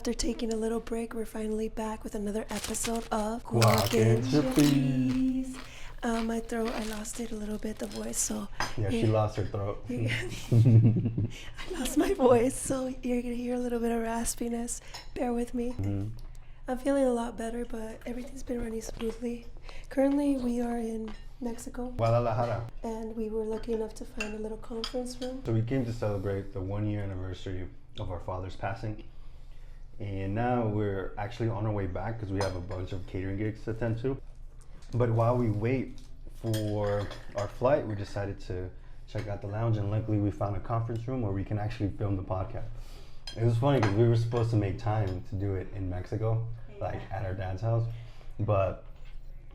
After taking a little break, we're finally back with another episode of GuacnChippies. My throat, I lost it a little bit, the voice, so... Yeah, she lost her throat. I lost my voice, so you're going to hear a little bit of raspiness. Bear with me. Mm-hmm. I'm feeling a lot better, but everything's been running smoothly. Currently, we are in Mexico. Guadalajara. And we were lucky enough to find a little conference room. So we came to celebrate the 1 year anniversary of our father's passing. And now we're actually on our way back because we have a bunch of catering gigs to attend to. But while we wait for our flight, we decided to check out the lounge, and luckily we found a conference room where we can actually film the podcast. It was funny because we were supposed to make time to do it in Mexico, like at our dad's house, but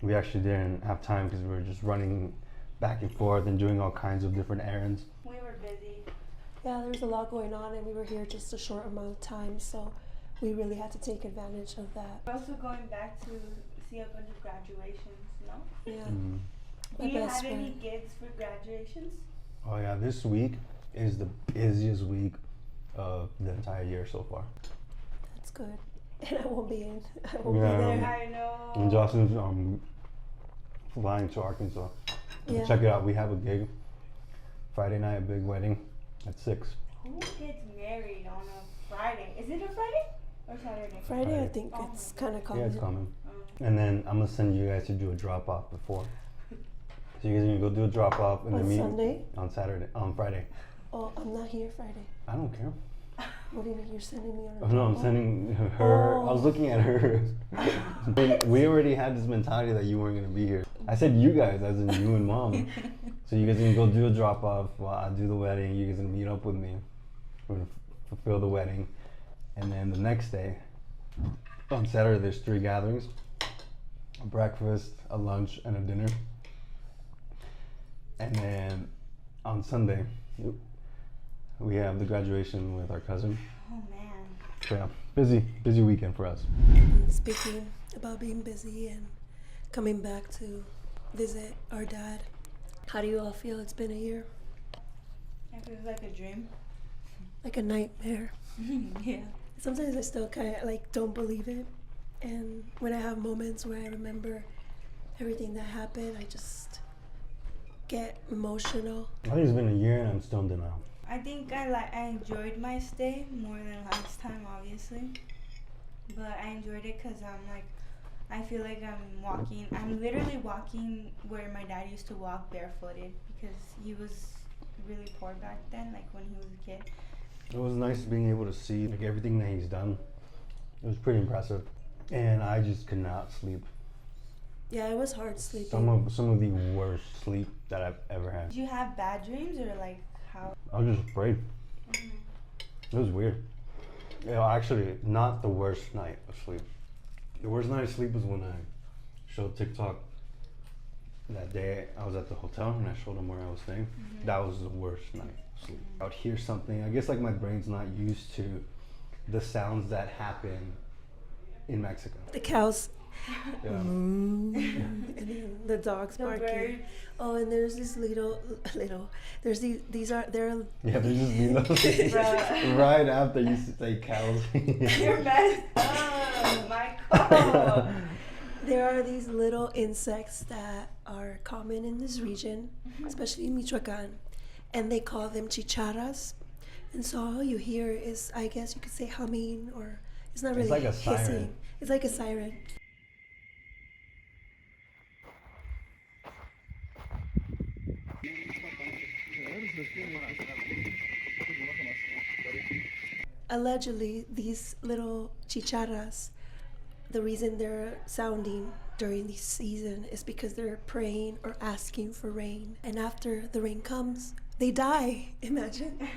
we actually didn't have time because we were just running back and forth and doing all kinds of different errands. We were busy. Yeah, there was a lot going on, and we were here just a short amount of time, so we really had to take advantage of that. We're also going back to see a bunch of graduations, no? Yeah. Mm-hmm. My Do you best have any friend. gigs for graduations? Oh yeah, this week is the busiest week of the entire year so far. That's good. And I won't be in. I won't Yeah. be there. I know. And Jocelyn's flying to Arkansas. Yeah. Check it out, we have a gig Friday night, a big wedding at 6. Who gets married on a Friday? Is it a Friday or Saturday? Friday, I Friday. think Oh it's my kind of God. common. Yeah, it's coming. Oh. And then I'm gonna send you guys to do a drop off before. So you guys are gonna go do a drop off and On then meet Sunday? on Friday. Oh, I'm not here Friday. I don't care. What do you mean you're sending me on a Oh, no, I'm drop-off? sending her. I was Oh. looking at her. We already had this mentality that you weren't gonna be here. I said you guys, as in you and mom. So you guys are gonna go do a drop off while I do the wedding. You guys are gonna meet up with me. We're gonna fulfill the wedding, and then the next day, on Saturday, there's 3 gatherings: a breakfast, a lunch, and a dinner. And then on Sunday, we have the graduation with our cousin. Oh man. So yeah, busy weekend for us. And speaking about being busy and coming back to visit our dad, how do you all feel? It's been a year. It feels like a dream. Like a nightmare. Yeah. Sometimes I still kind of like don't believe it. And when I have moments where I remember everything that happened, I just get emotional. I think it's been a year and I'm still in denial. I think I enjoyed my stay more than last time, obviously. But I enjoyed it because I feel like I'm literally walking where my dad used to walk barefooted because he was really poor back then, like when he was a kid. It was nice being able to see like everything that he's done. It was pretty impressive. And I just could not sleep. Yeah, it was hard sleeping. Some of the worst sleep that I've ever had. Did you have bad dreams or like how? I was just afraid. It was weird. Actually, not the worst night of sleep. The worst night of sleep was when I showed TikTok that day. I was at the hotel and I showed them where I was staying. That was the worst night of sleep. I would hear something. I guess like my brain's not used to the sounds that happen in Mexico. The cows. Yeah. And then the dogs The barking. birds. Oh, and there's this there's these are, they're, Yeah, there's just needles. Bruh. Right after you say cows. You're messed up, Michael. there are these little insects that are common in this region, especially in Michoacan, and they call them chicharras. And so all you hear is, I guess you could say humming, or it's not really It's like a hissing. siren. It's like a siren. Allegedly, these little chicharras, the reason they're sounding during this season is because they're praying or asking for rain. And after the rain comes, they die. Imagine.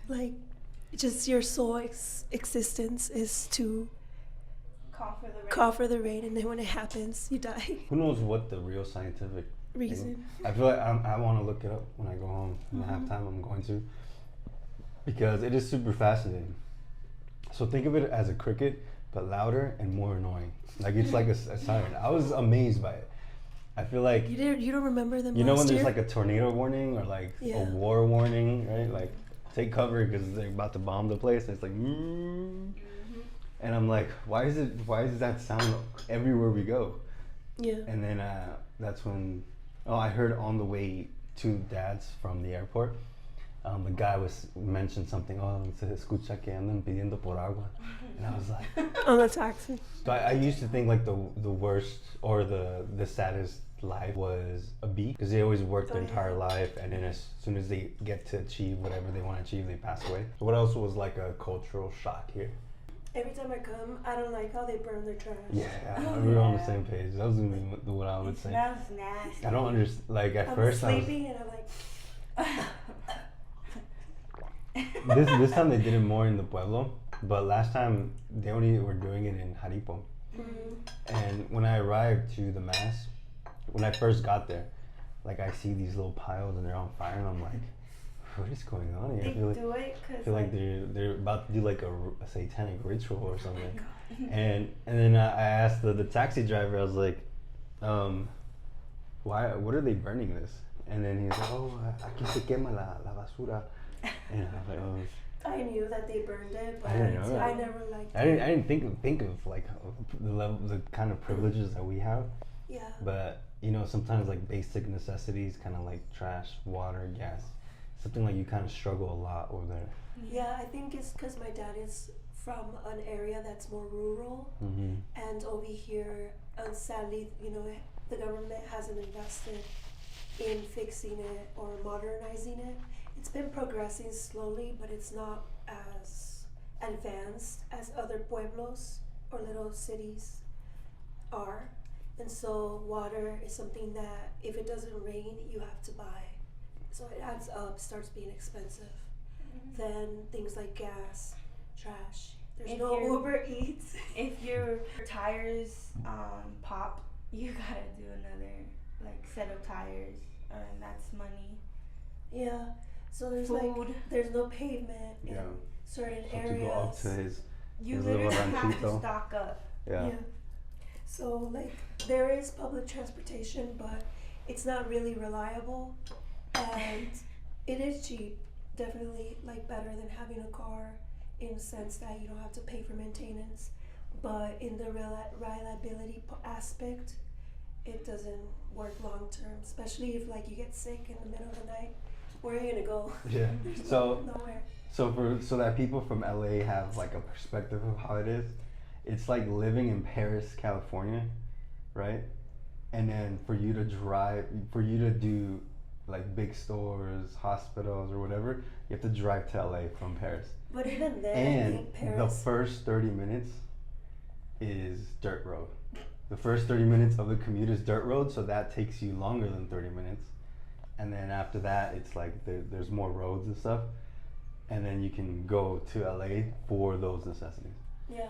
Like, just your sole existence is to Call for the rain. call for the rain, and then when it happens, you die. Who knows what the real scientific Reason. I feel like I want to look it up when I go home. When I have time, I'm going to. Because it is super fascinating. So think of it as a cricket, but louder and more annoying. Like it's like a siren. I was amazed by it. I feel like, You don't remember them you know last when there's year? like a tornado warning or like Yeah. a war warning, right? Like take cover because they're about to bomb the place. And it's like, And I'm like, why does that sound everywhere we go? Yeah. And then that's when, I heard on the way to Dad's from the airport, the guy mentioned something, se escucha que andan pidiendo por agua. And I was like, On the taxi. so I used to think like the worst or the saddest life was a bee, because they always work their entire life, and then as soon as they get to achieve whatever they want to achieve, they pass away. So what else was like a cultural shock here? Every time I come, I don't like how they burn their trash. Yeah, we were on the same page. That was gonna be what I would say. Smells nasty. I don't understand. Like at I'm first, sleeping and I'm like. this time they did it more in the pueblo, but last time they only were doing it in Jaripo. And when I arrived to the mass, when I first got there, like I see these little piles and they're on fire, and I'm like, what is going on here? They I feel like, do it because they're about to do like a satanic ritual or something. And then I asked the taxi driver, I was like, what are they burning this? And then he's like, aquí se quema la basura. And I was like, I knew that they burned it, but I didn't know that. I never liked I didn't think of like the kind of privileges that we have. Yeah. But sometimes like basic necessities, kind of like trash, water, gas, something like you kind of struggle a lot over there. Yeah, I think it's because my dad is from an area that's more rural, and over here, sadly, the government hasn't invested in fixing it or modernizing it. It's been progressing slowly, but it's not as advanced as other pueblos or little cities are. And so water is something that if it doesn't rain, you have to buy. So it adds up, starts being expensive. Then things like gas, trash. There's no Uber Eats. If your tires pop, you gotta do another like set of tires, and that's money. Yeah. So there's Food. there's no pavement in certain So areas. to go up to his You little literally have to ranchito. stock up. Yeah. So there is public transportation, but it's not really reliable, and it is cheap. Definitely better than having a car, in the sense that you don't have to pay for maintenance. But in the reliability aspect, it doesn't work long term. Especially if you get sick in the middle of the night. Where are you gonna go? Yeah. So nowhere. so that people from LA have like a perspective of how it is. It's like living in Paris, California, right? And then for you to do like big stores, hospitals, or whatever, you have to drive to LA from Paris. But even then, And Paris, the first 30 minutes is dirt road. The first 30 minutes of the commute is dirt road, so that takes you longer than 30 minutes. And then after that, it's like there's more roads and stuff. And then you can go to LA for those necessities. Yeah.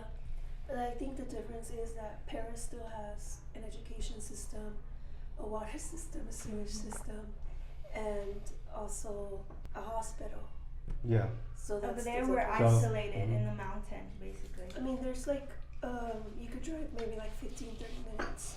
But I think the difference is that Paris still has an education system, a water system, a sewage system, and also a hospital. Yeah. So that's Over there, the we're difference. isolated in the mountains, basically. I mean, there's you could drive maybe 15, 30 minutes,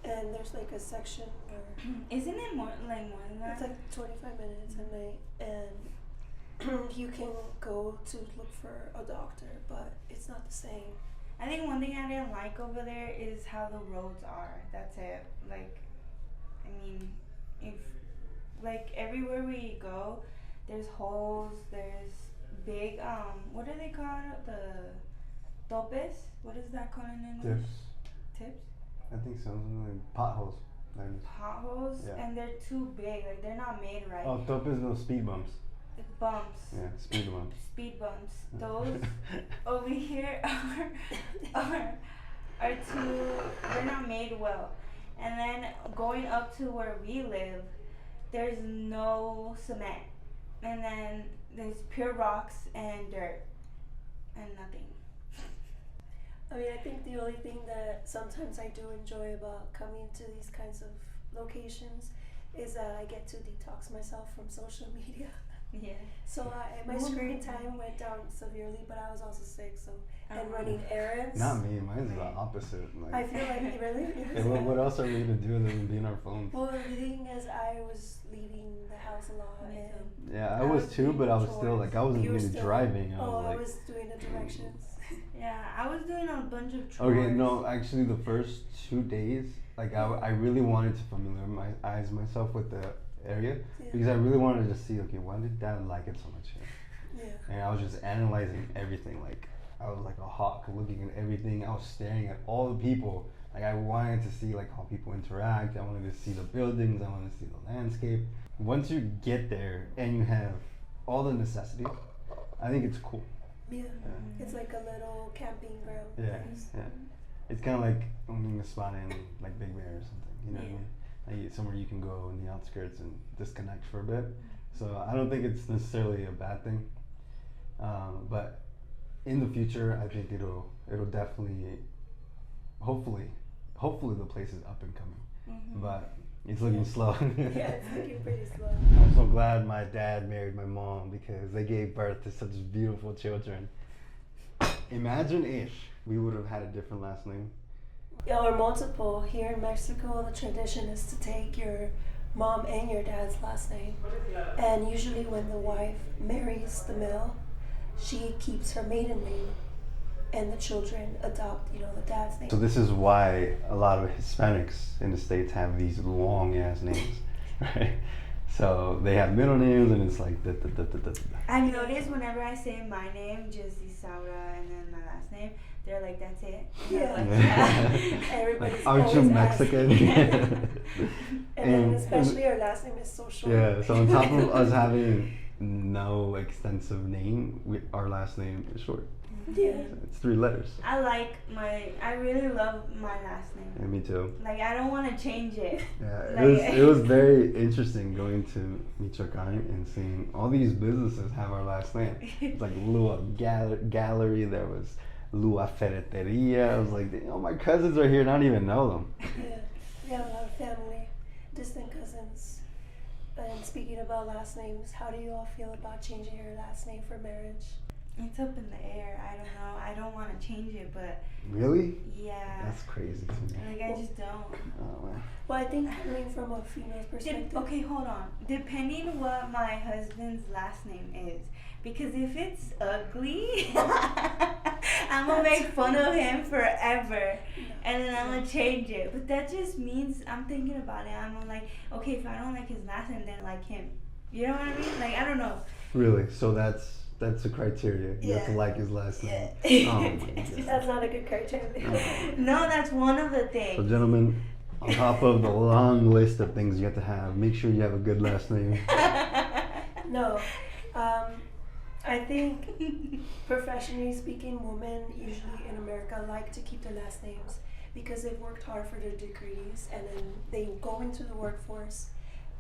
and there's a section where Isn't it more than that? it's 25 minutes at night, and you can go to look for a doctor, but it's not the same. I think one thing I didn't like over there is how the roads are. That's it. If everywhere we go, there's holes, there's big, what do they call it? The topes? What is that called in English? Tips? I think so. Like potholes. Potholes, Yeah. and they're too big. They're not made right. Oh, topes, no speed bumps. Bumps. Yeah, speed bumps. Speed bumps. Those over here are too. They're not made well. And then going up to where we live, there's no cement, and then there's pure rocks and dirt, and nothing. I mean, I think the only thing that sometimes I do enjoy about coming to these kinds of locations is that I get to detox myself from social media. Yeah. So my screen time went down severely, but I was also sick, and running errands. Not me. Mine's the opposite. I feel like really. Hey, what else are we gonna do other than be on our phones? Well, the thing is, I was leaving the house a lot, and Yeah, I was too, but I was still I wasn't you were really still- driving. I was doing the directions. Yeah, I was doing a bunch of chores. Okay, no, actually the first 2 days, like I really wanted to familiarize myself with the area because I really wanted to see, okay, why did Dad like it so much here? Yeah. And I was just analyzing everything. Like I was like a hawk looking at everything. I was staring at all the people. Like I wanted to see like how people interact. I wanted to see the buildings. I wanted to see the landscape. Once you get there and you have all the necessities, I think it's cool. Yeah. It's like a little camping ground. Yeah, yeah. It's kind of like owning a spot in like Big Bear or something. You know what I mean? Like somewhere you can go in the outskirts and disconnect for a bit. So I don't think it's necessarily a bad thing. But in the future, I think it'll definitely, hopefully the place is up and coming. But it's looking slow. Yeah, it's looking pretty slow. I'm so glad my dad married my mom because they gave birth to such beautiful children. Imagine if we would have had a different last name. Yeah, or multiple. Here in Mexico, the tradition is to take your mom and your dad's last name. And usually when the wife marries the male, she keeps her maiden name and the children adopt, the dad's name. So this is why a lot of Hispanics in the States have these long ass names, right? So they have middle names and it's like I've noticed whenever I say my name, just Isaura, and then my last name, they're like, that's it. Yeah. Like, yeah. Everybody's like, aren't you always Mexican? And then especially our last name is so short. Yeah, so on top of us having no extensive name, our last name is short. Yeah. It's 3 letters. I really love my last name. Yeah, me too. Like, I don't want to change it. Yeah, Like, it was very interesting going to Michoacan and seeing all these businesses have our last name. It's like Lua Gallery, there was Lua Ferreteria. I was like, my cousins are here and I don't even know them. Yeah, we have a lot of family, distant cousins. And speaking about last names, how do you all feel about changing your last name for marriage? It's up in the air. I don't know. I don't want to change it, but Really? yeah. That's crazy to me. Like, I just don't. Oh, man. Well, I think coming from a female's perspective. Okay, hold on. Depending what my husband's last name is, because if it's ugly, I'm gonna make fun of him forever, and then I'm gonna change it. But that just means I'm thinking about it. I'm like, okay, if I don't like his last name, then I like him. You know what I mean? Like, I don't know. Really? So that's a criteria. You have to Yeah. like his last name. Yeah. Oh my god. That's not a good criteria. No, that's one of the So things. gentlemen, on top of the long list of things you have to have, make sure you have a good last name. No. I think, professionally speaking, women usually in America like to keep their last names because they've worked hard for their degrees and then they go into the workforce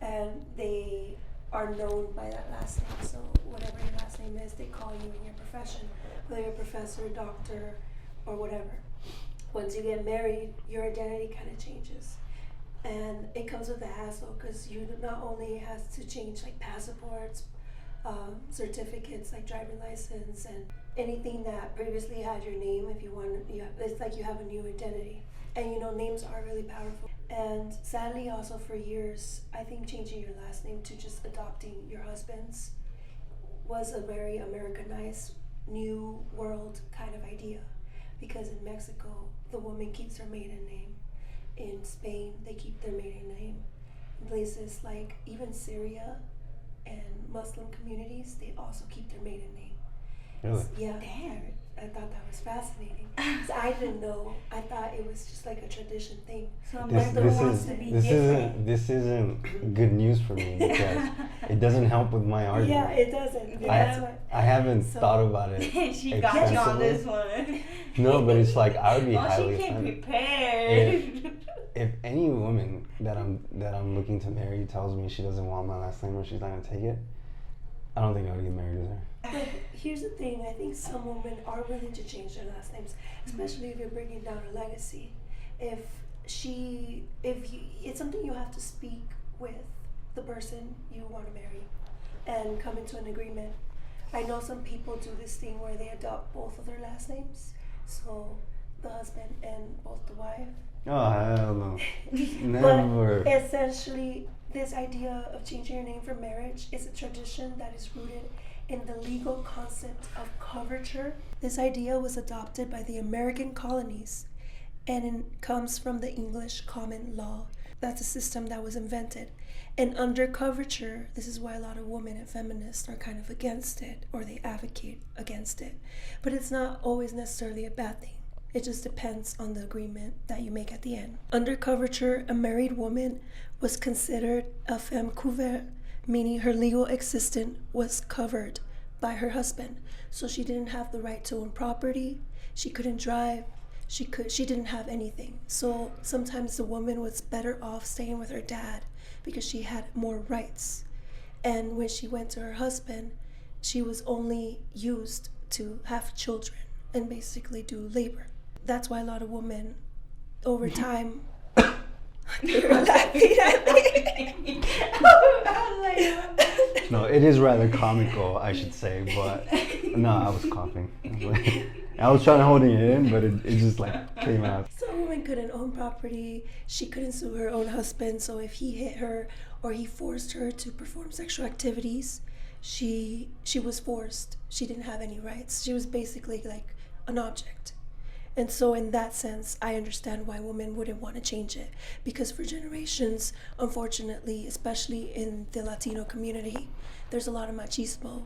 and they are known by that last name. So whatever your last name is, they call you in your profession, whether you're a professor, doctor, or whatever. Once you get married, your identity kind of changes. And it comes with a hassle because you not only have to change like passports, certificates like driving license and anything that previously had your name. If you want, it's like you have a new identity. And names are really powerful. And sadly, also for years, I think changing your last name to just adopting your husband's was a very Americanized, new world kind of idea. Because in Mexico, the woman keeps her maiden name. In Spain, they keep their maiden name. In places like even Syria and Muslim communities, they also keep their maiden name. Really? Yeah. Damn. I thought that was fascinating. 'Cause I didn't know. I thought it was just like a tradition thing. So America wants to be different. This isn't good news for me because it doesn't help with my argument. Yeah, it doesn't. That's why. I haven't So- thought about it. She got you on extensively. this one. No, but it's like I would be Oh, highly she came offended. prepared. If any woman that I'm looking to marry tells me she doesn't want my last name or she's not gonna take it, I don't think I would get married with her. But here's the thing. I think some women are willing to change their last names, especially if you're bringing down a legacy. It's something you have to speak with the person you want to marry and come into an agreement. I know some people do this thing where they adopt both of their last names, so the husband and both the wife. Oh hell no. Never. But essentially, this idea of changing your name for marriage is a tradition that is rooted in the legal concept of coverture. This idea was adopted by the American colonies, and it comes from the English common law. That's a system that was invented. And under coverture, this is why a lot of women and feminists are kind of against it, or they advocate against it. But it's not always necessarily a bad thing. It just depends on the agreement that you make at the end. Under coverture, a married woman was considered a femme couverte, meaning her legal existence was covered by her husband. So she didn't have the right to own property, she couldn't drive, she didn't have anything. So sometimes the woman was better off staying with her dad because she had more rights. And when she went to her husband, she was only used to have children and basically do labor. That's why a lot of women over time you're laughing at me. No, it is rather comical, I should say, but no, I was coughing. I was trying to hold it in, but it just like came out. So a woman couldn't own property, she couldn't sue her own husband, so if he hit her or he forced her to perform sexual activities, she was forced. She didn't have any rights. She was basically like an object. And so in that sense, I understand why women wouldn't want to change it. Because for generations, unfortunately, especially in the Latino community, there's a lot of machismo.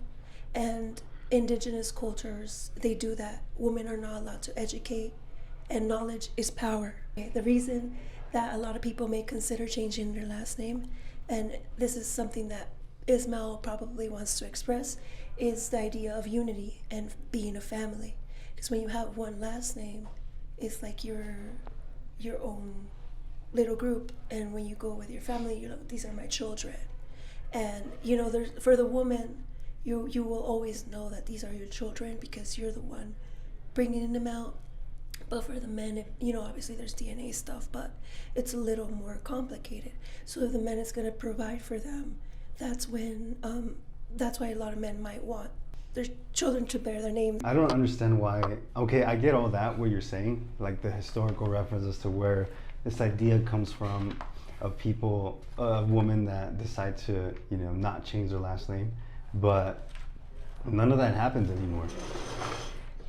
And indigenous cultures, they do that. Women are not allowed to educate, and knowledge is power. The reason that a lot of people may consider changing their last name, and this is something that Ismael probably wants to express, is the idea of unity and being a family. Because when you have one last name, it's like your own little group. And when you go with your family, you're like, these are my children. And there's, for the woman, you will always know that these are your children because you're the one bringing them out. But for the men, obviously there's DNA stuff, but it's a little more complicated. So if the man is going to provide for them, that's when that's why a lot of men might want their children to bear their name. I don't understand why. Okay, I get all that, what you're saying, like the historical references to where this idea comes from of people, women that decide to, not change their last name, but none of that happens anymore.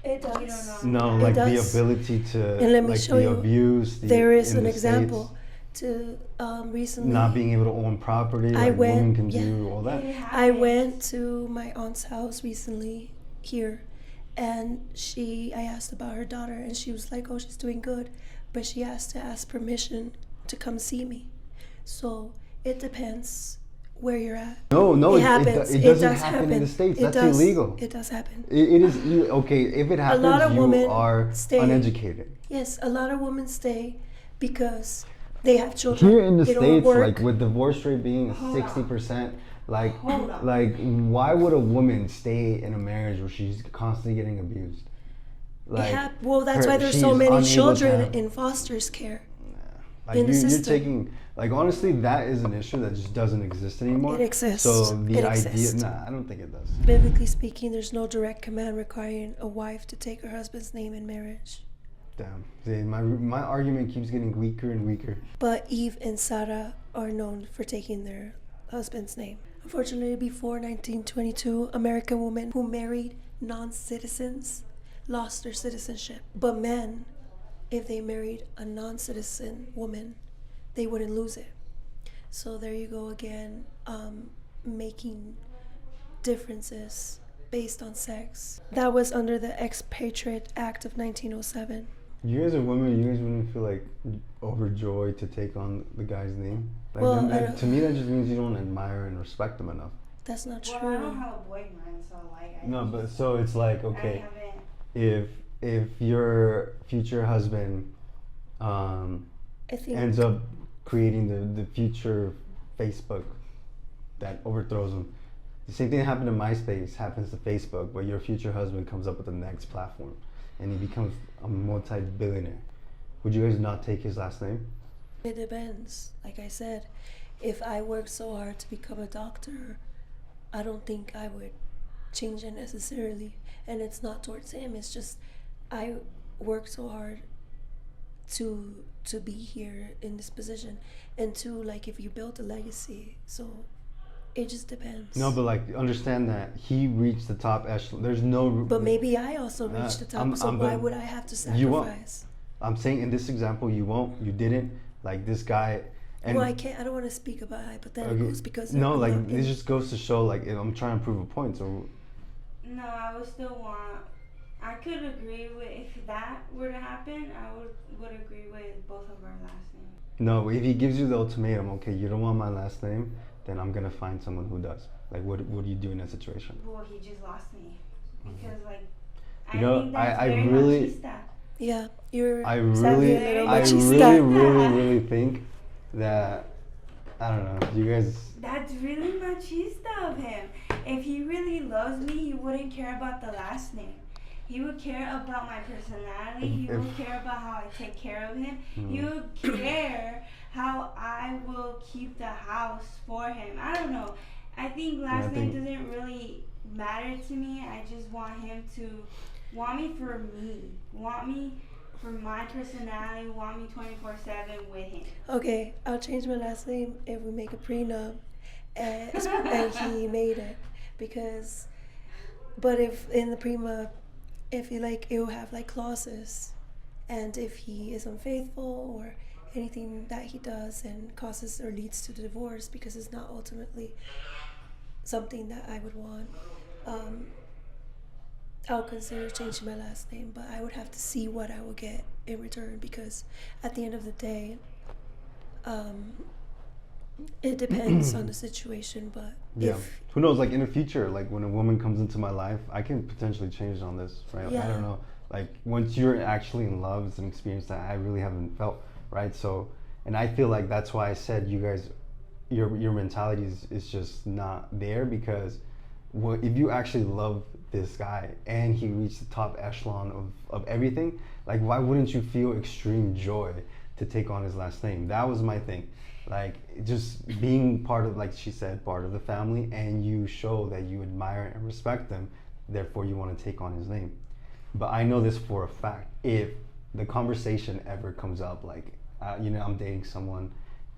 It does. No, It like does. the ability to, And let me like show the you. abuse. There is in an the example. States, To recently, not being able to own property, I like went- women can yeah. do all that. I went to my aunt's house recently here, and I asked about her daughter, and she was like, oh, she's doing good, but she has to ask permission to come see me. So it depends where you're at. No, It happens. it It doesn't does happen in happen. the States. It That's does. illegal. It does happen. It is okay if it happens. lot of You women are stay- uneducated. Yes, a lot of women stay because they have children. Here in the They don't States, work. like with divorce rate being 60%, like why would a woman stay in a marriage where she's constantly getting abused? Well, that's why there's so she's many unable to children have- in foster's care. Like in the you're system. taking, like honestly, that is an issue that just doesn't exist anymore. It exists. So the It idea, exists. I don't think it does. Biblically speaking, there's no direct command requiring a wife to take her husband's name in marriage. Damn. See, my argument keeps getting weaker and weaker. But Eve and Sarah are known for taking their husband's name. Unfortunately, before 1922, American women who married non-citizens lost their citizenship. But men, if they married a non-citizen woman, they wouldn't lose it. So there you go again, making differences based on sex. That was under the Expatriate Act of 1907. You guys are women. You guys wouldn't feel like overjoyed to take on the guy's name. Like Well, to me, that just means you don't admire and respect him enough. That's not true. Well, I don't have a boyfriend, so like. No, but so it's like I okay, haven't. if your future husband I think ends up creating the future Facebook that overthrows him. The same thing that happened to MySpace happens to Facebook, where your future husband comes up with the next platform and he becomes a multi-billionaire. Would you guys not take his last name? it depends. Like I said, if I worked so hard to become a doctor, I don't think I would change it necessarily. And it's not towards him, it's just I worked so hard to be here in this position. And two, like if you build a legacy, so It just depends. No, but like understand that he reached the top echelon. There's no. But maybe I also reached the top. Why would I have to sacrifice? You won't. I'm saying in this example, you won't. You didn't. Like this guy. And I can't. I don't want to speak about hypotheticals because no, like it just goes to show. Like I'm trying to prove a point. So. No, I would still want. I could agree with if that were to happen. I would agree with both of our last names. No, if he gives you the ultimatum, okay, you don't want my last name, then I'm gonna find someone who does. Like, what do you do in that situation? Well, he just lost me because, like, think that's very really, machista. Yeah, you're. I really think that I don't know. You guys. That's really machista of him. If he really loves me, he wouldn't care about the last name. He would care about my personality. He would care about how I take care of him. He would care how I will keep the house for him. I don't know. I think last name doesn't really matter to me. I just want him to want me for me. Want me for my personality. Want me 24/7 with him. Okay, I'll change my last name if we make a prenup and he made it. But if in the prenup, if he it will have clauses, and if he is unfaithful or anything that he does and causes or leads to divorce because it's not ultimately something that I would want, I'll consider changing my last name, but I would have to see what I will get in return because at the end of the day, it depends on the situation, but who knows, like in the future, like when a woman comes into my life, I can potentially change on this, right? I don't know, like once you're actually in love, it's an experience that I really haven't felt, right? So, and I feel like that's why I said you guys, your mentality is just not there because if you actually love this guy and he reached the top echelon of everything, like why wouldn't you feel extreme joy to take on his last name? That was my thing. Like just being part of, like she said, part of the family, and you show that you admire and respect them, therefore you want to take on his name. But I know this for a fact, if the conversation ever comes up, like I'm dating someone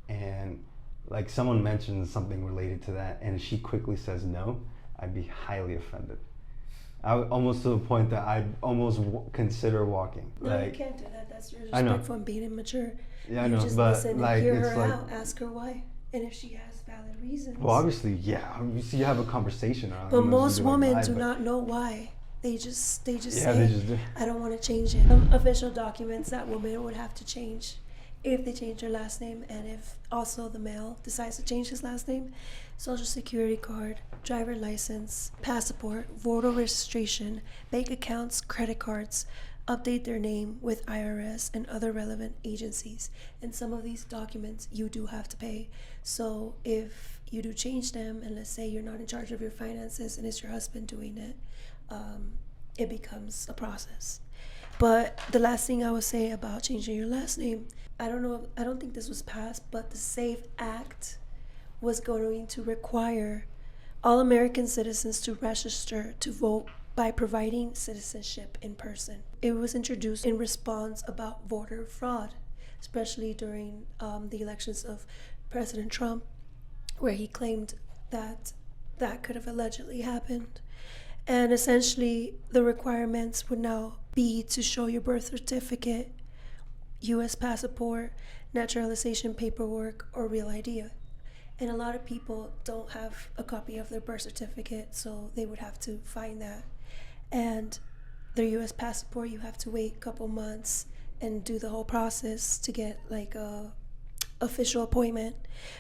and like someone mentions something related to that and she quickly says no, I'd be highly offended. I would, almost to the point that I'd almost consider walking. No, you can't do that. That's disrespectful and being immature. Yeah, I know, just but listen and hear her out, ask her why, and if she has valid reasons. Well, obviously, you have a conversation. But most women do not know why. They just say, I don't want to change it. Official documents that women would have to change if they change their last name, and if also the male decides to change his last name: social security card, driver license, passport, voter registration, bank accounts, credit cards, update their name with IRS and other relevant agencies. And some of these documents you do have to pay. So if you do change them, and let's say you're not in charge of your finances and it's your husband doing it, it becomes a process. But the last thing I would say about changing your last name, I don't think this was passed, but the SAFE Act was going to require all American citizens to register to vote by providing citizenship in person. It was introduced in response about voter fraud, especially during the elections of President Trump, where he claimed that could have allegedly happened. And essentially, the requirements would now be to show your birth certificate, U.S. passport, naturalization paperwork, or real ID. And a lot of people don't have a copy of their birth certificate, so they would have to find that. And their U.S. passport, you have to wait a couple months and do the whole process to get a official appointment.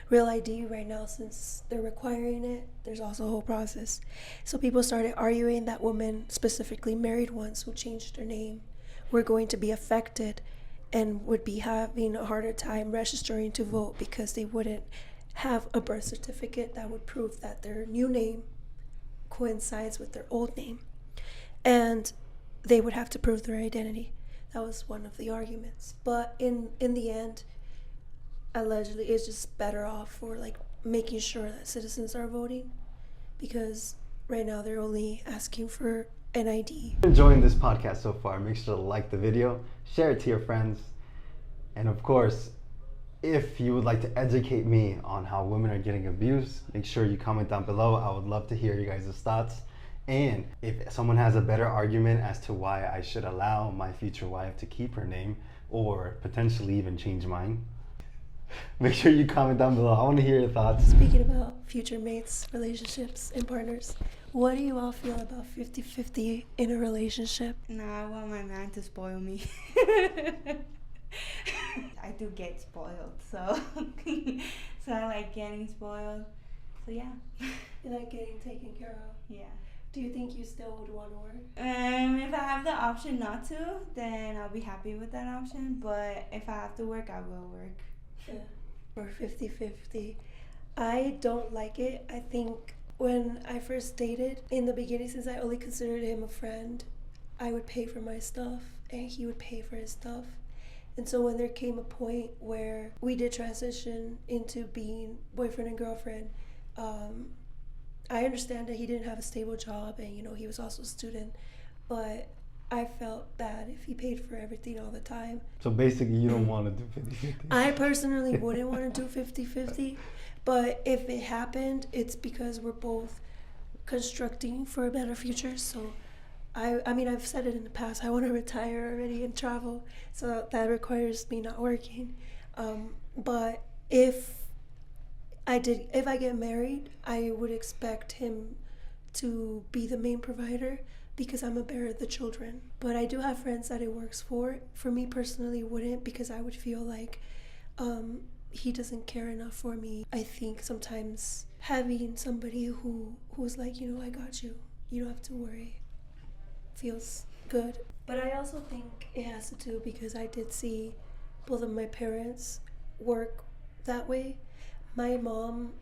Real ID right now, since they're requiring it, there's also a whole process. So people started arguing that women, specifically married ones who changed their name, were going to be affected and would be having a harder time registering to vote because they wouldn't have a birth certificate that would prove that their new name coincides with their old name, and they would have to prove their identity. That was one of the arguments. But in the end, allegedly, it's just better off for making sure that citizens are voting, because right now they're only asking for an ID. If you're enjoying this podcast so far, make sure to like the video, share it to your friends, and of course, if you would like to educate me on how women are getting abused, make sure you comment down below. I would love to hear you guys' thoughts. And if someone has a better argument as to why I should allow my future wife to keep her name or potentially even change mine, make sure you comment down below. I want to hear your thoughts. Speaking about future mates, relationships, and partners, what do you all feel about 50-50 in a relationship? Nah, I want my man to spoil me. I do get spoiled, so so I like getting spoiled. So yeah. You like getting taken care of? Yeah. Do you think you still would want to work? If I have the option not to, then I'll be happy with that option. But if I have to work, I will work. Yeah. Or 50-50. I don't like it. I think when I first dated, in the beginning, since I only considered him a friend, I would pay for my stuff and he would pay for his stuff. And so when there came a point where we did transition into being boyfriend and girlfriend, I understand that he didn't have a stable job and, he was also a student, but I felt bad if he paid for everything all the time. So basically, you don't want to do 50-50? I personally wouldn't want to do 50-50, but if it happened, it's because we're both constructing for a better future. So I mean, I've said it in the past, I want to retire already and travel, so that requires me not working. But if I get married, I would expect him to be the main provider because I'm a bearer of the children. But I do have friends that it works for. For me personally, it wouldn't, because I would feel like he doesn't care enough for me. I think sometimes having somebody who's like, I got you, you don't have to worry, feels good. But I also think it has to do because I did see both of my parents work that way. My mom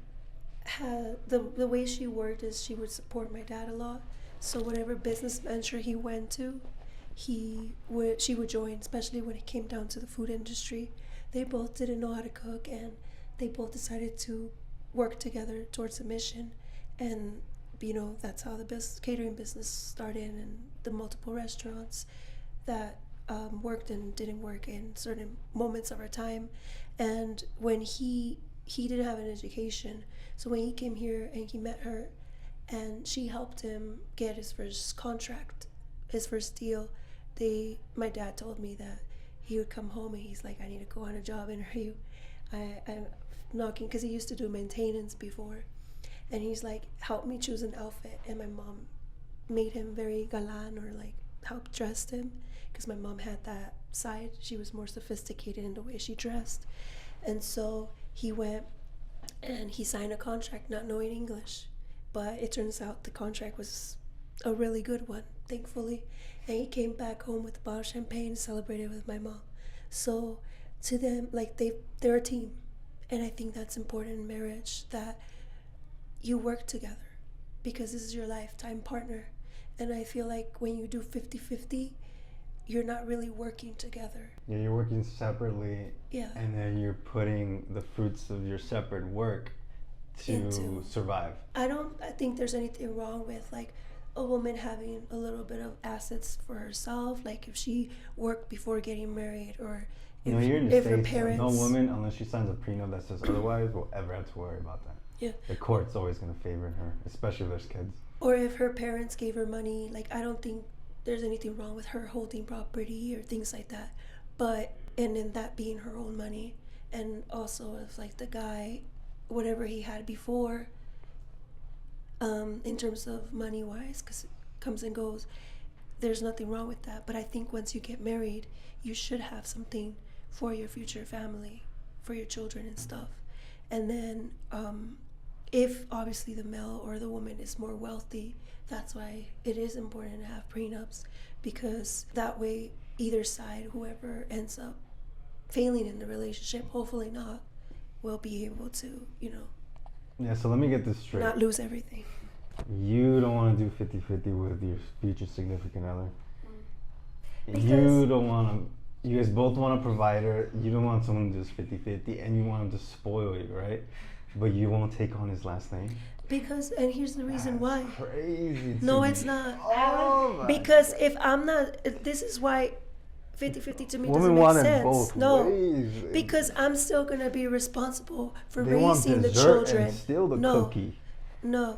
had the way she worked is she would support my dad a lot. So whatever business venture he went to, she would join, especially when it came down to the food industry. They both didn't know how to cook, and they both decided to work together towards a mission. And that's how the catering business started, and the multiple restaurants that worked and didn't work in certain moments of our time. And when he didn't have an education, so when he came here and he met her and she helped him get his first contract, his first deal, my dad told me that he would come home and he's like, I need to go on a job interview. I'm knocking, because he used to do maintenance before, and he's like, help me choose an outfit. And my mom made him very galan, or like helped dress him, because my mom had that side. She was more sophisticated in the way she dressed. And so he went and he signed a contract not knowing English, but it turns out the contract was a really good one, thankfully. And he came back home with a bottle of champagne and celebrated with my mom. So to them, like, they're a team. And I think that's important in marriage, that you work together, because this is your lifetime partner. And I feel like when you do 50-50, you're not really working together. Yeah, you're working separately. Yeah. And then you're putting the fruits of your separate work to survive. I think there's anything wrong with like a woman having a little bit of assets for herself, like if she worked before getting married, or if her parents. No woman, unless she signs a prenup that says otherwise, will ever have to worry about that. Yeah. The court's always going to favor her, especially if there's kids. Or if her parents gave her money, like I don't think there's anything wrong with her holding property or things like that. But, and then that being her own money. And also if like the guy, whatever he had before, in terms of money wise, because it comes and goes, there's nothing wrong with that. But I think once you get married, you should have something for your future family, for your children and stuff. And then if obviously the male or the woman is more wealthy, that's why it is important to have prenups, because that way either side, whoever ends up failing in the relationship, hopefully not, will be able to, Yeah, so let me get this straight. not lose everything. You don't want to do 50-50 with your future significant other. Because You guys both want a provider. You don't want someone who does 50-50, and you want him to spoil you, right? But you won't take on his last name. Because, and here's the reason why. Crazy. No, it's not. Oh my Because if I'm not, this is why 50-50 to me Women doesn't make want it sense. both No, ways. because I'm still gonna be responsible for They want raising the dessert children. and steal the No, cookie. no,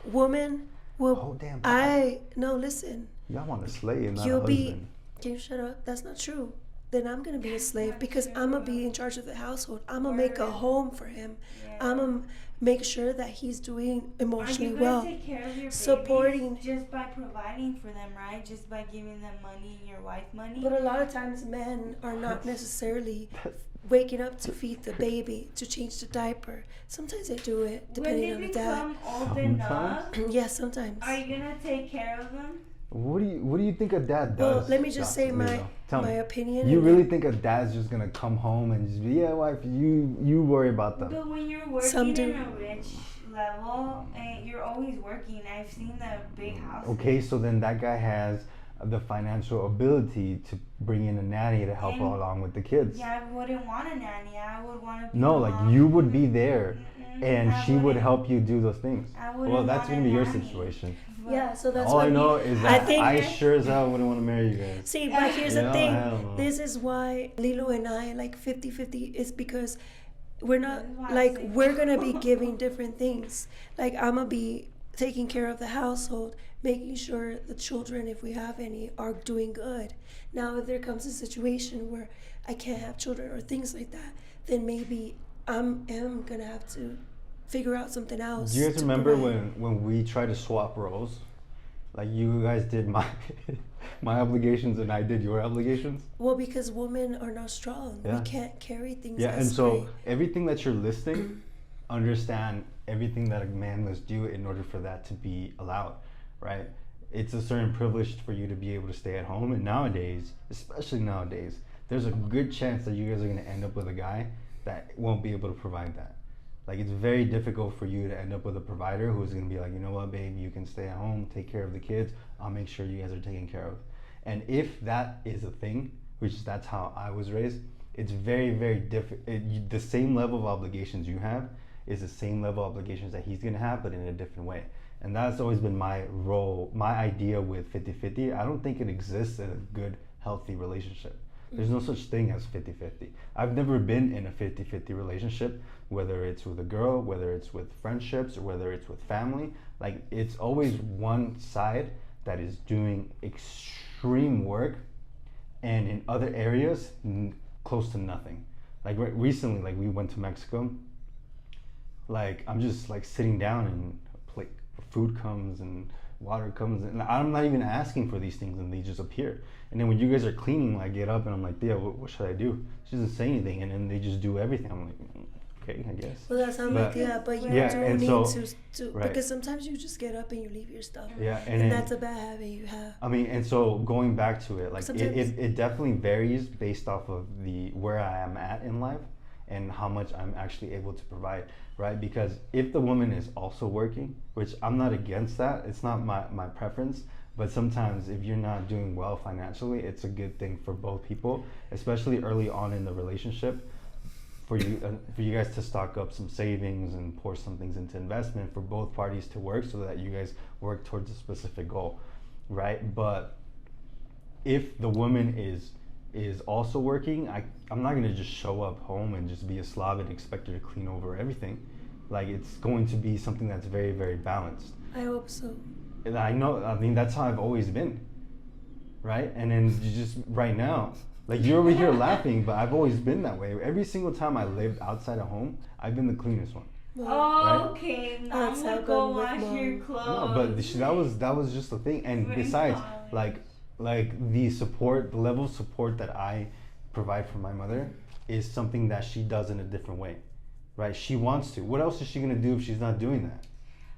woman will. Oh damn! No, listen. Y'all want a slave, not a You'll be. husband. Can you shut up? That's not true. Then I'm gonna be a slave because I'm gonna be in charge of the household. I'm gonna make a home for him. I'm gonna make sure that he's doing emotionally well. Take care of your supporting babies just by providing for them, right? Just by giving them money and your wife money. But a lot of times men are not necessarily waking up to feed the baby, to change the diaper. Sometimes they do it depending on the dad. When they become old enough, Yes, sometimes. are you gonna take care of them? What do you think a dad does? Well, let me just say my opinion. You really think a dad's just gonna come home and just be, yeah, wife, you worry about them? But when you're working in a rich level, and you're always working, I've seen the big houses. Okay, so then that guy has the financial ability to bring in a nanny to help along with the kids. Yeah, I wouldn't want a nanny. I would want to be No, the like mom. you would be there, and I she would wouldn't- help you do those things. I wouldn't Well, that's want gonna be a your nanny. situation. Yeah, so that's All why I know is that think- I sure as hell wouldn't want to marry you guys. See, but here's the Yeah, thing. hell no. This is why Lilo and I like 50-50 is because we're not That's why I like say- we're gonna be giving different things. Like I'm gonna be taking care of the household, making sure the children, if we have any, are doing good. Now, if there comes a situation where I can't have children or things like that, then maybe am gonna have to figure out something else. Do you guys to remember provide. when we tried to swap roles? Like you guys did my my obligations and I did your obligations? Well, because women are not strong. Yeah. We can't carry things. Yeah, as and so great. everything that you're listing, understand everything that a man must do in order for that to be allowed, right? It's a certain privilege for you to be able to stay at home, and nowadays, especially nowadays, there's a good chance that you guys are going to end up with a guy that won't be able to provide that. Like, it's very difficult for you to end up with a provider who's going to be like, you know what, babe, you can stay at home, take care of the kids, I'll make sure you guys are taken care of. And if that is a thing, which that's how I was raised, it's very, very different. The same level of obligations you have is the same level of obligations that he's going to have, but in a different way. And that's always been my role, my idea with 50-50. I don't think it exists in a good, healthy relationship. There's no such thing as 50-50. I've never been in a 50-50 relationship, whether it's with a girl, whether it's with friendships, or whether it's with family. Like, it's always one side that is doing extreme work, and in other areas, close to nothing. Like recently, like we went to Mexico. Like, I'm just like sitting down and like food comes and water comes, and I'm not even asking for these things, and they just appear. And then when you guys are cleaning, I get up and I'm like, Thea, what should I do? She doesn't say anything, and then they just do everything. I'm like, okay, I guess. Well, that sounds like, yeah, but you yeah, do and need so, to right. because sometimes you just get up and you leave your stuff. Yeah, and then, that's a bad habit you have. I mean, and so going back to it, like Sometimes- it definitely varies based off of the where I am at in life and how much I'm actually able to provide, right? Because if the woman is also working, which I'm not against that, it's not my preference, but sometimes if you're not doing well financially, it's a good thing for both people, especially early on in the relationship, for you guys to stock up some savings and pour some things into investment for both parties to work so that you guys work towards a specific goal, right? But if the woman is also working, I'm not gonna just show up home and just be a slob and expect her to clean over everything. Like, it's going to be something that's very, very balanced. I hope so. And I mean, that's how I've always been, right? And then you just, right now, like, you're over here laughing, but I've always been that way. Every single time I lived outside of home, I've been the cleanest one. Oh, okay. Mom That's would how go good with wash mom. your clothes. No, but that was just the thing. And Very besides, fine. like the support, the level of support that I provide for my mother is something that she does in a different way, right? She wants to. What else is she gonna do if she's not doing that?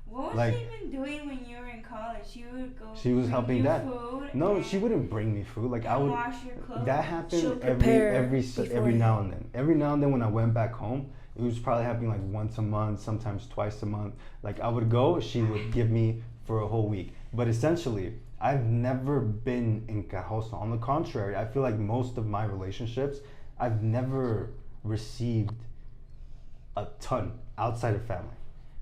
What was like- she even doing when you were in college? She would go. She was bring helping you Dad. Food No, and- she wouldn't bring me food. Like, I and would. wash your clothes. That happened She'll every prepare now and then. Every now and then when I went back home, it was probably happening like once a month, sometimes twice a month. Like, I would go, she would give me for a whole week. But essentially, I've never been encajoso. On the contrary, I feel like most of my relationships, I've never received a ton outside of family.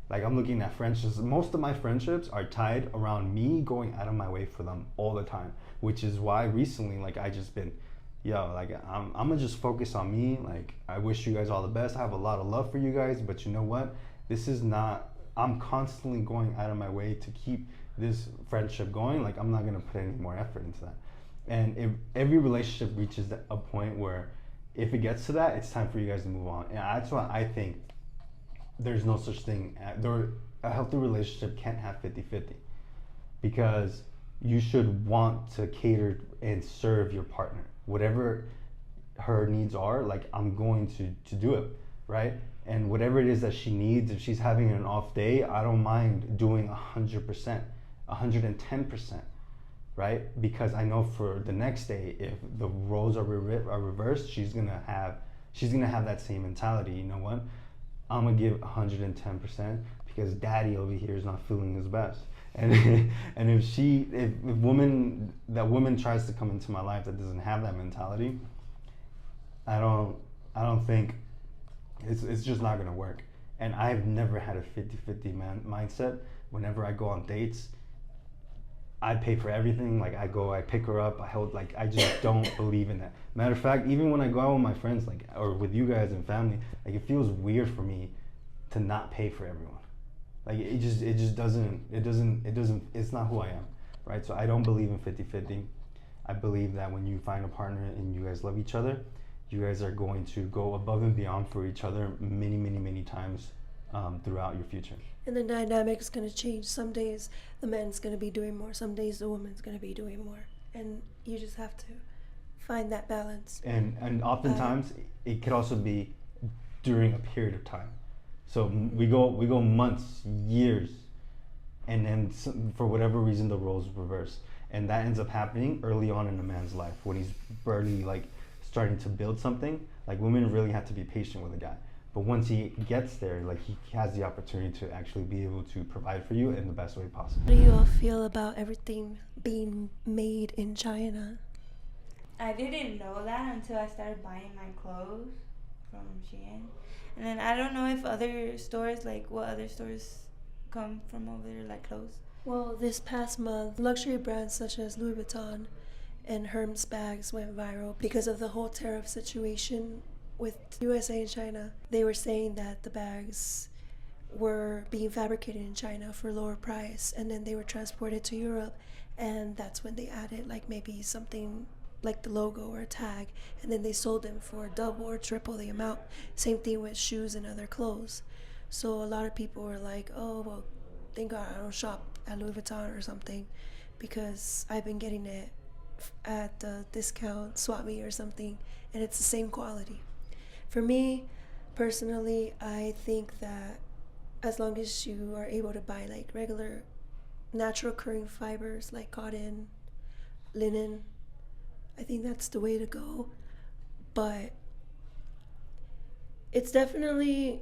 Like, I'm looking at friendships. Most of my friendships are tied around me going out of my way for them all the time, which is why recently, like, I just been yo, like I'm gonna just focus on me. Like I wish you guys all the best. I have a lot of love for you guys, but you know what? This is not. I'm constantly going out of my way to keep this friendship going. Like I'm not gonna put any more effort into that. And if every relationship reaches a point where, if it gets to that, it's time for you guys to move on. And that's why I think there's no such thing. A healthy relationship can't have 50-50, because you should want to cater and serve your partner. Whatever her needs are, like I'm going to do it, right? And whatever it is that she needs, if she's having an off day, I don't mind doing 100%, 110%, right? Because I know for the next day, if the roles are reversed, she's gonna have that same mentality. You know what? I'm gonna give 110% because daddy over here is not feeling his best. And and if that woman tries to come into my life that doesn't have that mentality, I don't think it's just not gonna work. And I've never had a 50-50 mindset. Whenever I go on dates, I pay for everything. Like I pick her up, I just don't believe in that. Matter of fact, even when I go out with my friends, like, or with you guys and family, like it feels weird for me to not pay for everyone. Like it just doesn't, it's not who I am, right? So I don't believe in 50-50. I believe that when you find a partner and you guys love each other, you guys are going to go above and beyond for each other many times throughout your future. And the dynamic's going to change. Some days the man's going to be doing more. Some days the woman's going to be doing more. And you just have to find that balance. And oftentimes it could also be during a period of time. So we go months, years, and then for whatever reason the roles reverse. And that ends up happening early on in a man's life when he's barely like starting to build something. Like women really have to be patient with a guy. But once he gets there, like he has the opportunity to actually be able to provide for you in the best way possible. How do you all feel about everything being made in China? I didn't know that until I started buying my clothes from Shein. And then I don't know if other stores, like what other stores come from over there, like clothes. Well, this past month, luxury brands such as Louis Vuitton and Hermes bags went viral because of the whole tariff situation with USA and China. They were saying that the bags were being fabricated in China for lower price, and then they were transported to Europe, and that's when they added like maybe something like the logo or a tag, and then they sold them for double or triple the amount. Same thing with shoes and other clothes. So a lot of people were like, oh well, thank God I don't shop at Louis Vuitton or something, because I've been getting it at the discount swap meet or something, and it's the same quality. For me personally, I think that as long as you are able to buy like regular natural occurring fibers like cotton, linen, I think that's the way to go. But it's definitely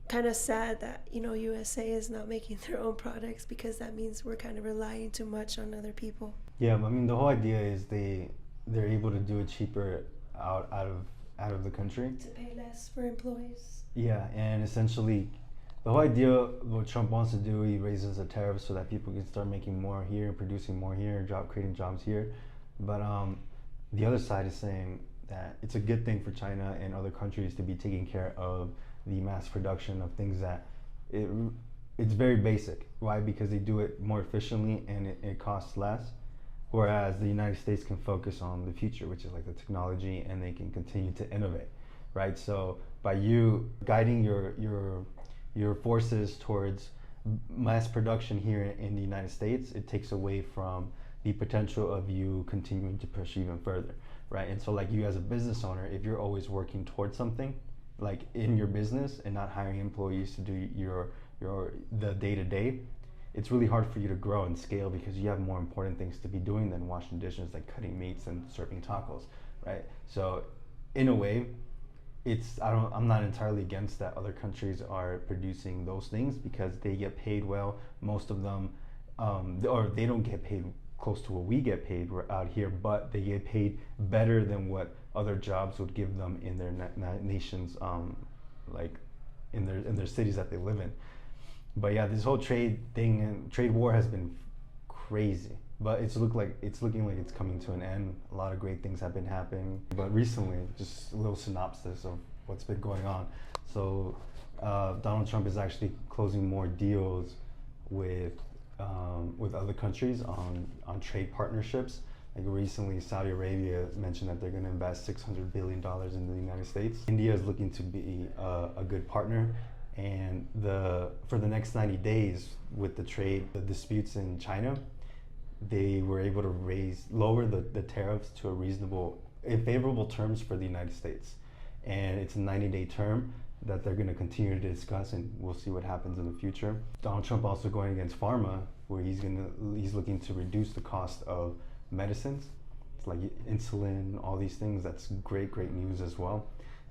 kind of sad that, you know, USA is not making their own products, because that means we're kind of relying too much on other people. Yeah, I mean the whole idea is they're able to do it cheaper out of the country. To pay less for employees. Yeah, and essentially the whole idea what Trump wants to do, he raises the tariffs so that people can start making more here, producing more here, creating jobs here. But the other side is saying that it's a good thing for China and other countries to be taking care of the mass production of things that it's very basic. Why? Because they do it more efficiently and it costs less. Whereas the United States can focus on the future, which is like the technology, and they can continue to innovate, right? So by you guiding your forces towards mass production here in the United States, it takes away from the potential of you continuing to push even further, right? And so like you as a business owner, if you're always working towards something, like in your business and not hiring employees to do the day-to-day, it's really hard for you to grow and scale because you have more important things to be doing than washing dishes, like cutting meats and serving tacos, right? So in a way, I'm not entirely against that other countries are producing those things because they get paid well. Most of them, or they don't get paid close to what we get paid out here, but they get paid better than what other jobs would give them in their nations, like in their cities that they live in. But yeah, this whole trade thing and trade war has been crazy. but it's looking like it's coming to an end. A lot of great things have been happening, but recently, just a little synopsis of what's been going on. So Donald Trump is actually closing more deals with other countries on trade partnerships. Like recently, Saudi Arabia mentioned that they're going to invest $600 billion in the United States. India is looking to be a good partner. And for the next 90 days with the disputes in China, they were able to lower the tariffs to in favorable terms for the United States. And it's a 90-day term that they're going to continue to discuss, and we'll see what happens in the future. Donald Trump also going against pharma, where he's looking to reduce the cost of medicines. It's like insulin, all these things. That's great news as well.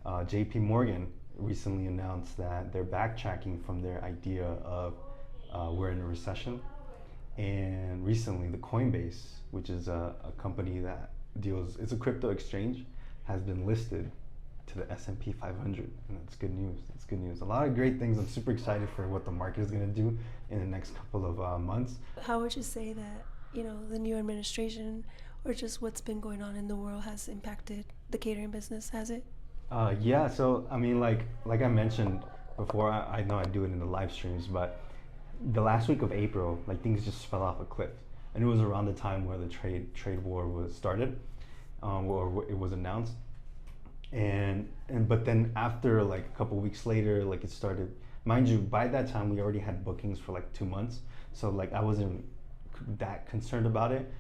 JP Morgan recently announced that they're backtracking from their idea of we're in a recession. And recently, the Coinbase, which is a company that it's a crypto exchange, has been listed to the S&P 500, and that's good news. That's good news. A lot of great things. I'm super excited for what the market is going to do in the next couple of months. How would you say that, the new administration or just what's been going on in the world has impacted the catering business, has it? Yeah, so I mean, like I mentioned before, I know I do it in the live streams, but the last week of April, like things just fell off a cliff, and it was around the time where the trade war was started, or it was announced, but then after like a couple weeks later, like it started. Mind you, by that time we already had bookings for like 2 months, so like I wasn't that concerned about it,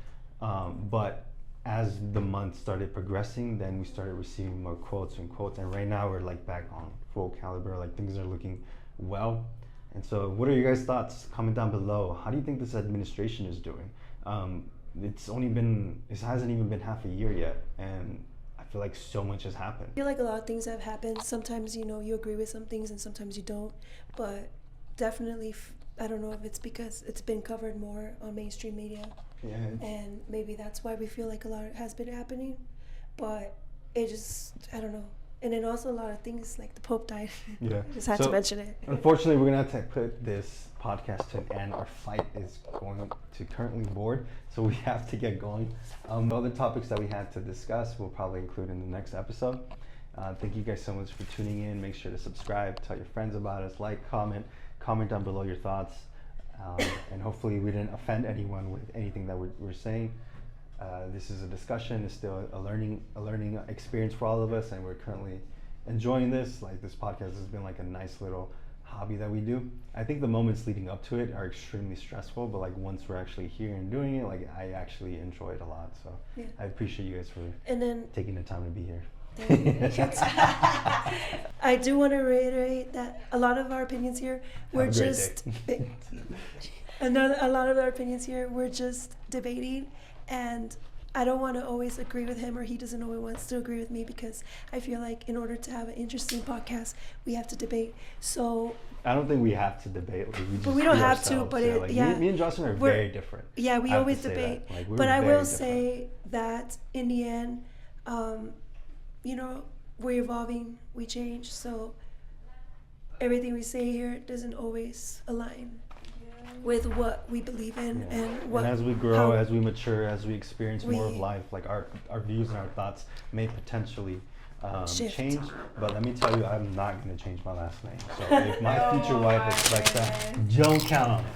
but as the month started progressing, then we started receiving more quotes, and right now we're like back on full caliber. Like things are looking well. And so what are your guys' thoughts? Comment down below. How do you think this administration is doing? It hasn't even been half a year yet, and I feel like so much has happened. I feel like a lot of things have happened. Sometimes, you agree with some things and sometimes you don't, but definitely, I don't know if it's because it's been covered more on mainstream media. Yeah. And maybe that's why we feel like a lot has been happening, but it just, I don't know. And then also a lot of things like the Pope died. Yeah. Just had to mention it. Unfortunately, we're going to have to put this podcast to an end. Our flight is going to currently board, so we have to get going. The other topics that we had to discuss we'll probably include in the next episode. Thank you guys so much for tuning in. Make sure to subscribe, tell your friends about us, comment down below your thoughts. And hopefully we didn't offend anyone with anything that we're saying. This is a discussion. It's still a learning experience for all of us, and we're currently enjoying this. Like this podcast has been like a nice little hobby that we do. I think the moments leading up to it are extremely stressful, but like once we're actually here and doing it, like I actually enjoy it a lot. So yeah. I appreciate you guys for taking the time to be here. I do want to reiterate that a lot of our opinions here we're just a lot of our opinions here we're just debating, and I don't want to always agree with him, or he doesn't always want to agree with me, because I feel like in order to have an interesting podcast we have to debate. So I don't think we have to debate. Like, we don't have to, but me and Jocelyn are very different. Yeah, we always debate. Like, but I will say that in the end, we're evolving, we change, so everything we say here doesn't always align with what we believe in, and as we grow, as we mature, as we experience more of life, like our views and our thoughts may potentially change. But let me tell you, I'm not going to change my last name. So if my future wife expects that, don't count on it.